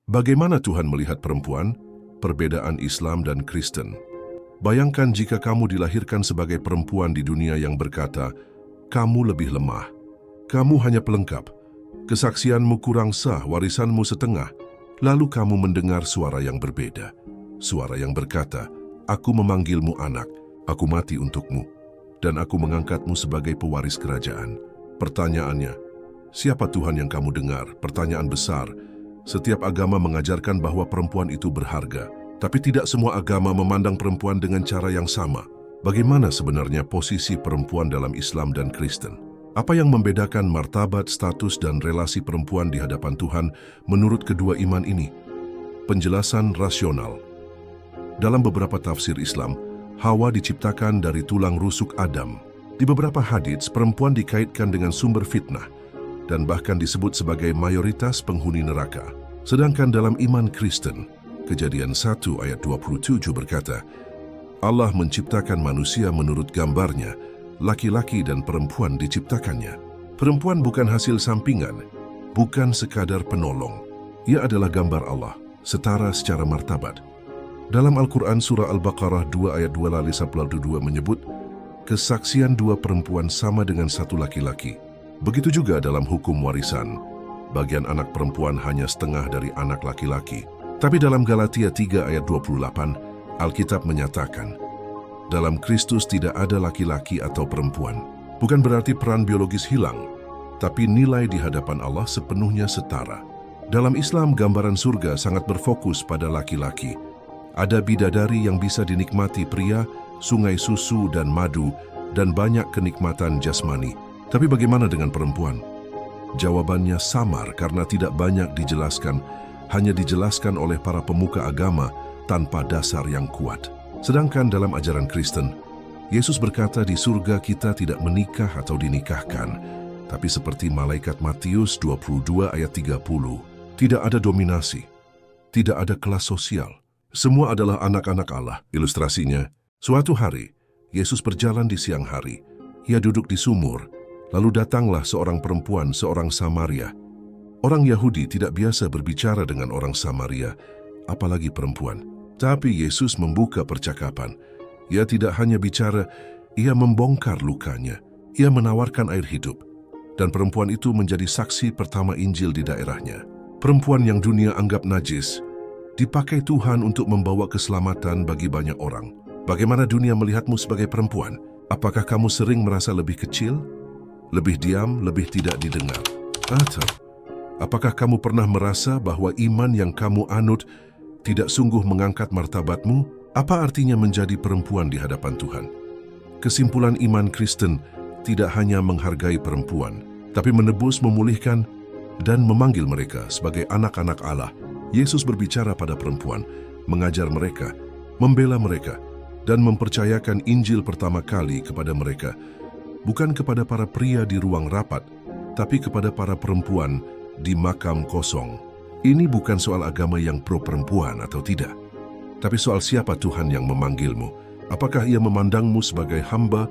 Bagaimana Tuhan melihat perempuan? Perbedaan Islam dan Kristen. Bayangkan jika kamu dilahirkan sebagai perempuan di dunia yang berkata, kamu lebih lemah, kamu hanya pelengkap, kesaksianmu kurang sah, warisanmu setengah, lalu kamu mendengar suara yang berbeda. Suara yang berkata, aku memanggilmu anak, aku mati untukmu, dan aku mengangkatmu sebagai pewaris kerajaan. Pertanyaannya, siapa Tuhan yang kamu dengar? Pertanyaan besar. Setiap agama mengajarkan bahwa perempuan itu berharga, tapi tidak semua agama memandang perempuan dengan cara yang sama. Bagaimana sebenarnya posisi perempuan dalam Islam dan Kristen? Apa yang membedakan martabat, status, dan relasi perempuan di hadapan Tuhan menurut kedua iman ini? Penjelasan rasional. Dalam beberapa tafsir Islam, Hawa diciptakan dari tulang rusuk Adam. Di beberapa hadits, perempuan dikaitkan dengan sumber fitnah dan bahkan disebut sebagai mayoritas penghuni neraka. Sedangkan dalam iman Kristen, Kejadian 1 ayat 27 berkata, Allah menciptakan manusia menurut gambarnya, laki-laki dan perempuan diciptakannya. Perempuan bukan hasil sampingan, bukan sekadar penolong. Ia adalah gambar Allah, setara secara martabat. Dalam Al-Quran Surah Al-Baqarah 2 ayat 2-22 menyebut, kesaksian dua perempuan sama dengan satu laki-laki. Begitu juga dalam hukum warisan, bagian anak perempuan hanya setengah dari anak laki-laki. Tapi dalam Galatia 3 ayat 28, Alkitab menyatakan, dalam Kristus tidak ada laki-laki atau perempuan. Bukan berarti peran biologis hilang, tapi nilai di hadapan Allah sepenuhnya setara. Dalam Islam, gambaran surga sangat berfokus pada laki-laki. Ada bidadari yang bisa dinikmati pria, sungai susu dan madu, dan banyak kenikmatan jasmani. Tapi bagaimana dengan perempuan? Jawabannya samar karena tidak banyak dijelaskan, hanya dijelaskan oleh para pemuka agama tanpa dasar yang kuat. Sedangkan dalam ajaran Kristen, Yesus berkata di surga kita tidak menikah atau dinikahkan, tapi seperti malaikat Matius 22 ayat 30, tidak ada dominasi, tidak ada kelas sosial. Semua adalah anak-anak Allah. Ilustrasinya, suatu hari, Yesus berjalan di siang hari. Ia duduk di sumur, lalu datanglah seorang perempuan, seorang Samaria. Orang Yahudi tidak biasa berbicara dengan orang Samaria, apalagi perempuan. Tapi Yesus membuka percakapan. Ia tidak hanya bicara, ia membongkar lukanya. Ia menawarkan air hidup. Dan perempuan itu menjadi saksi pertama Injil di daerahnya. Perempuan yang dunia anggap najis, dipakai Tuhan untuk membawa keselamatan bagi banyak orang. Bagaimana dunia melihatmu sebagai perempuan? Apakah kamu sering merasa lebih kecil? Lebih diam, lebih tidak didengar? Atau apakah kamu pernah merasa bahwa iman yang kamu anut tidak sungguh mengangkat martabatmu? Apa artinya menjadi perempuan di hadapan Tuhan? Kesimpulan iman Kristen tidak hanya menghargai perempuan, tapi menebus, memulihkan, dan memanggil mereka sebagai anak-anak Allah. Yesus berbicara pada perempuan, mengajar mereka, membela mereka, dan mempercayakan Injil pertama kali kepada mereka. Bukan kepada para pria di ruang rapat, tapi kepada para perempuan di makam kosong. Ini bukan soal agama yang pro perempuan atau tidak, tapi soal siapa Tuhan yang memanggilmu. Apakah ia memandangmu sebagai hamba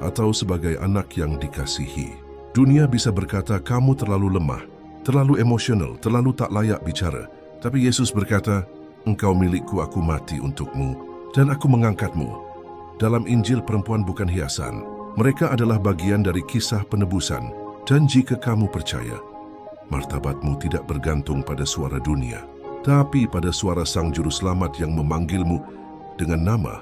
atau sebagai anak yang dikasihi? Dunia bisa berkata kamu terlalu lemah, terlalu emosional, terlalu tak layak bicara. Tapi Yesus berkata, engkau milikku, aku mati untukmu, dan aku mengangkatmu. Dalam Injil, perempuan bukan hiasan. Mereka adalah bagian dari kisah penebusan. Dan jika kamu percaya, martabatmu tidak bergantung pada suara dunia, tapi pada suara Sang Juru Selamat yang memanggilmu dengan nama